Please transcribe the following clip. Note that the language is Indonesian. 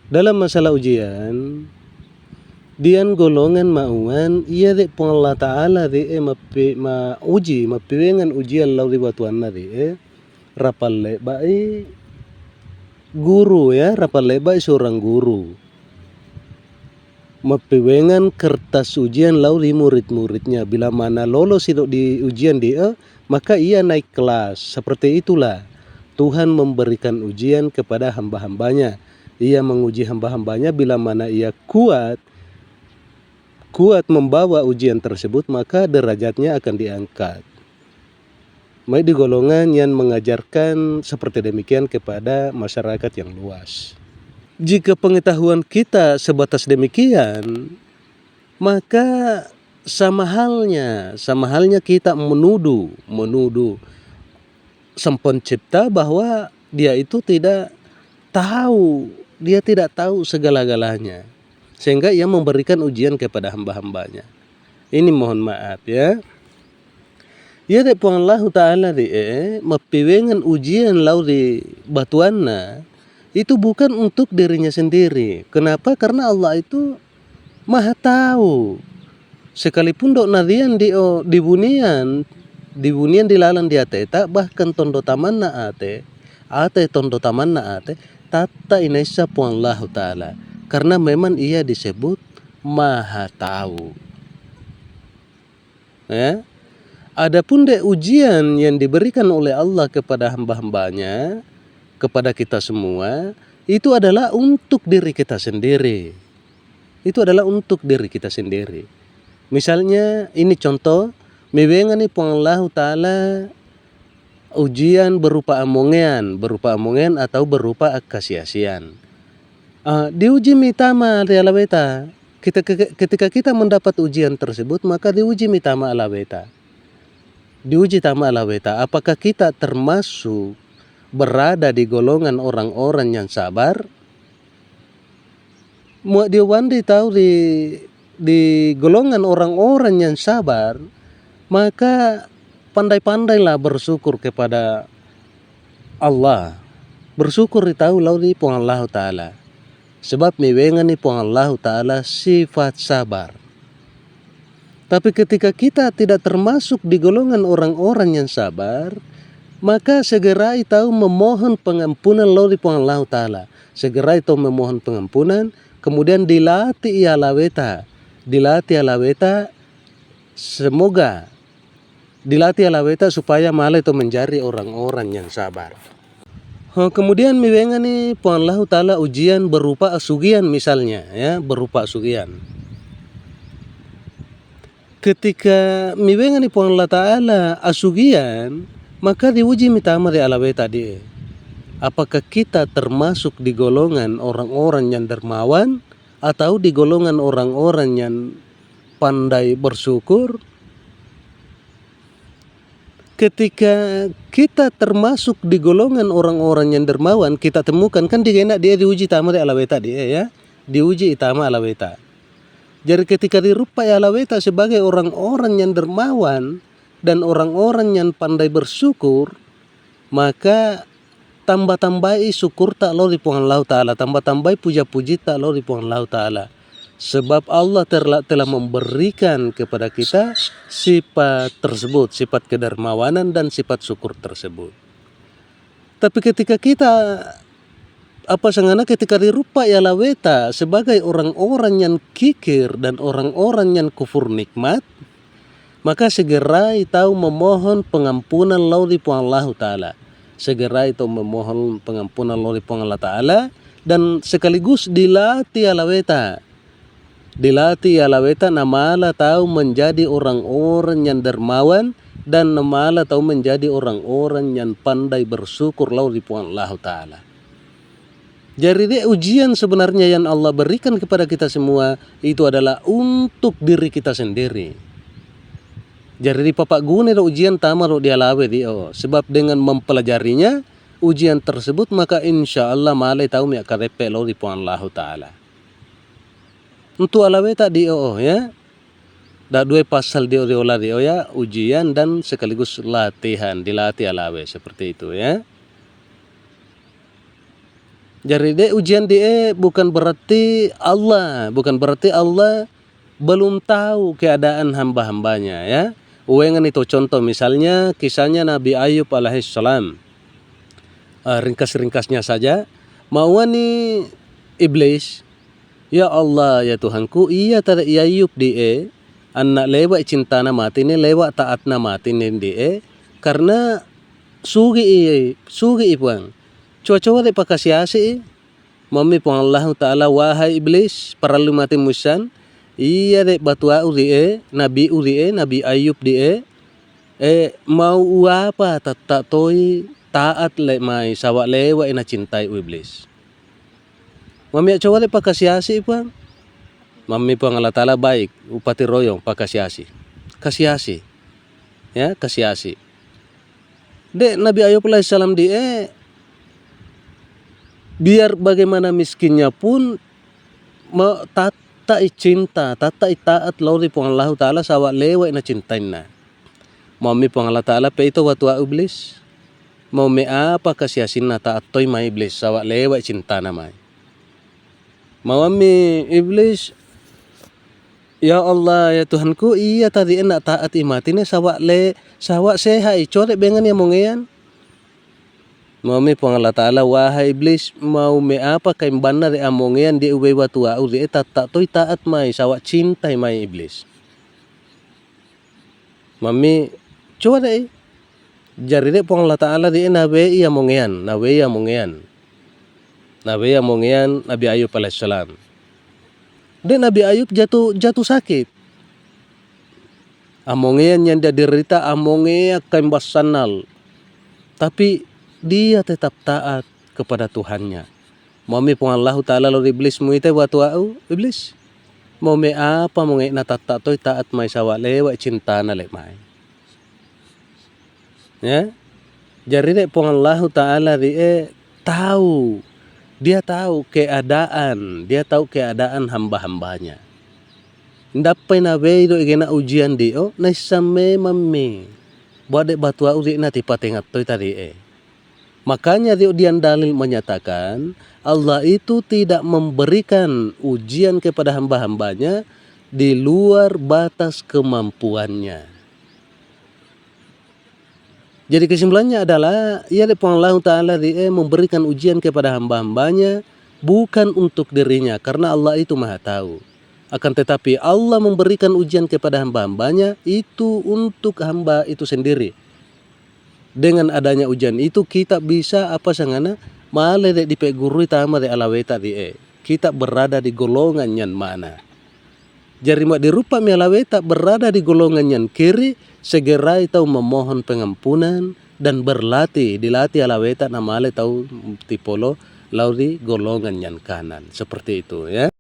Dalam masalah ujian, dian golongan mauan ia de pong Allah Ta'ala de uji mapiwengan ujian lau di batuanna de rapalle bai guru ya, rapalle bai seorang guru mapiwengan kertas ujian lau di murid-muridnya. Bila mana lolos itu di ujian dia, maka ia naik kelas. Seperti itulah Tuhan memberikan ujian kepada hamba-hambanya. Ia menguji hamba-hambanya, bila mana ia kuat membawa ujian tersebut, maka derajatnya akan diangkat. Mai di golongan yang mengajarkan seperti demikian kepada masyarakat yang luas. Jika pengetahuan kita sebatas demikian, maka sama halnya kita menuduh Sang Pencipta bahwa dia itu tidak tahu segala-galanya, sehingga ia memberikan ujian kepada hamba-hambanya. Ini mohon maaf ya. Ya de puang Allah Ta'ala mapiwengan ujian lau di batuanna itu bukan untuk dirinya sendiri. Kenapa? Karena Allah itu Maha tahu. Sekalipun dok nadian di bunian dilalan dia teta, bahkan tondo tamanna ate tondo tamanna ate tata inaisa puang Allah Ta'ala, karena memang ia disebut Maha tahu ya. Adapun de ujian yang diberikan oleh Allah kepada hamba-hambanya, kepada kita semua, itu adalah untuk diri kita sendiri. Itu adalah untuk diri kita sendiri. Misalnya ini contoh, miwengan ni puang Allah Ta'ala ujian berupa amongean atau berupa akasiasian. Diuji mitama alaweta. Ketika kita mendapat ujian tersebut, maka diuji mitama alaweta. Diuji tama alaweta, apakah kita termasuk berada di golongan orang-orang yang sabar? Muak diwandi tahu di golongan orang-orang yang sabar, maka pandai-pandailah bersyukur kepada Allah. Bersyukur tahu lau di puang Allah Ta'ala. Sebab miwengan ni puang Allah Ta'ala sifat sabar. Tapi ketika kita tidak termasuk di golongan orang-orang yang sabar, maka segera tahu memohon pengampunan lau di puang Allah Ta'ala. Segera itu memohon pengampunan, kemudian dilatih alaweta. Semoga dilatih alaweta supaya malah itu menjadi orang-orang yang sabar. Kemudian miwengan ni puang Allah Ta'ala ujian berupa asugian misalnya ya, berupa asugian. Ketika miwengan ni puang Allah Ta'ala asugian, maka diuji mitama di alaweta di. Apakah kita termasuk di golongan orang-orang yang dermawan atau di golongan orang-orang yang pandai bersyukur? Ketika kita termasuk di golongan orang-orang yang dermawan, kita temukan kan dia diuji tama di alaweta dia ya, diuji itama alaweta. Jadi ketika dirupai alaweta sebagai orang-orang yang dermawan dan orang-orang yang pandai bersyukur, maka tambah-tambahi syukur tak lo di puang Allah Ta'ala, tambah-tambahi puja-puji tak lo di puang Allah Ta'ala. Sebab Allah telah memberikan kepada kita sifat tersebut, sifat kedermawanan dan sifat syukur tersebut. Tapi ketika kita ketika dirupai alaweta sebagai orang-orang yang kikir dan orang-orang yang kufur nikmat, maka segera tahu memohon pengampunan lau di puang Allah Ta'ala. Segera itu memohon pengampunan lau di puang Allah Ta'ala, dan sekaligus dilatih alaweta namala tahu menjadi orang-orang yang dermawan dan namala tahu menjadi orang-orang yang pandai bersyukur lau di puang Allah Ta'ala. Jadi ujian sebenarnya yang Allah berikan kepada kita semua itu adalah untuk diri kita sendiri. Jadi papak guna ujian tamar di alawe sebab dengan mempelajarinya ujian tersebut, maka insya Allah malai tahu mi akarepe lo di puang Allah Ta'ala. Untuk alawe tadi ya. Dah dua pasal diolah ya, ujian dan sekaligus latihan, dilatih alawe seperti itu ya. Jadi de ujian de bukan berarti Allah belum tahu keadaan hamba-hambanya ya. Uengan itu contoh misalnya kisahnya Nabi Ayub alaihissalam. Ringkas-ringkasnya saja. Mauani iblis, ya Allah ya Tuhanku, iya tada Ayub die anak lewat cintana mati ni lewat taatna mati ni die karena sugi ipuang. Coba-coba de pakasiasi mami pun Allah Ta'ala wahai iblis paralu mati musan iya de batua urie Nabi Ayub die mau apa tak toi taat le mai sawa lewa ina cintai iblis. Mami coba de pakasiasi pun mami pun Allah Ta'ala baik upati royong pakasiasi ya kasiasi de Nabi Ayub alaihissalam die biar bagaimana miskinnya pun tata cinta, tata taat lauri pun Allah Ta'ala sawa lewa ina cintaina. Mami pun Allah Ta'ala pe itu watua iblis. Mau me apa kasiasinna taat toy mai iblis sawa lewa cintana mai. Mami iblis, ya Allah ya Tuhanku, iya tadi enak taat imatine sawa sehai core bengan ya mongean. Mami pun Allah Ta'ala wahai iblis mau me apa kaim bana de amongean di uwe watua uri tata toy taat mai sawa cintai mai iblis. Mami coba deh jari de pun Allah Ta'ala di nabe iya mongean Nabi Ayub alaihissalam. De Nabi Ayub jatuh sakit. Amongean yang dia derita amongea kaim basanal. Tapi dia tetap taat kepada Tuhannya. Mami pun Allah Ta'ala lalu iblis muite watu iblis. Mau me apa mau na tata toy taat mai sawa lewa cintana le mai. Ya. Jadi de pun Allah Ta'ala tahu. Dia tahu keadaan hamba-hambanya. Ndapai na be do igena ujian dio na same mami. Bade batua uri na tipatengat toy tadi Makanya dian dalil menyatakan Allah itu tidak memberikan ujian kepada hamba-hambanya di luar batas kemampuannya. Jadi kesimpulannya adalah ya Allah Ta'ala memberikan ujian kepada hamba-hambanya bukan untuk dirinya karena Allah itu maha tahu. Akan tetapi Allah memberikan ujian kepada hamba-hambanya itu untuk hamba itu sendiri. Dengan adanya ujian itu kita bisa apa sangana male de dipe guru tama de alaweta kita berada di golongan yang mana. Jadi mak dirupa mi alaweta berada di golongan yang kiri segera tahu memohon pengampunan dan dilatih alaweta namale tahu tipolo lauri golongan yang kanan seperti itu ya.